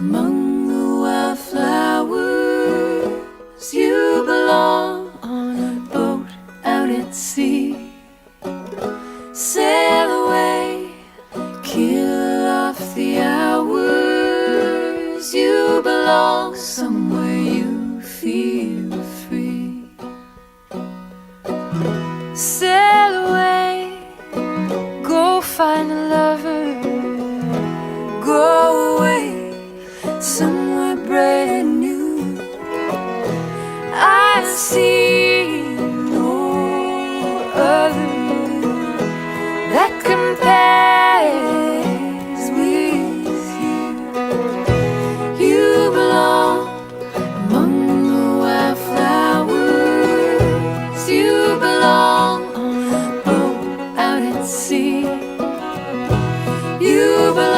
among the wildflowers. You belong on a boat out at sea. Sail away, kill off the hours. You belong somewhere you feel free. Sail away, go find a lover. Go away, somewhere brand new. I see no other that compares with you. You belong among the wildflowers. You belong on a boat out at sea. You belong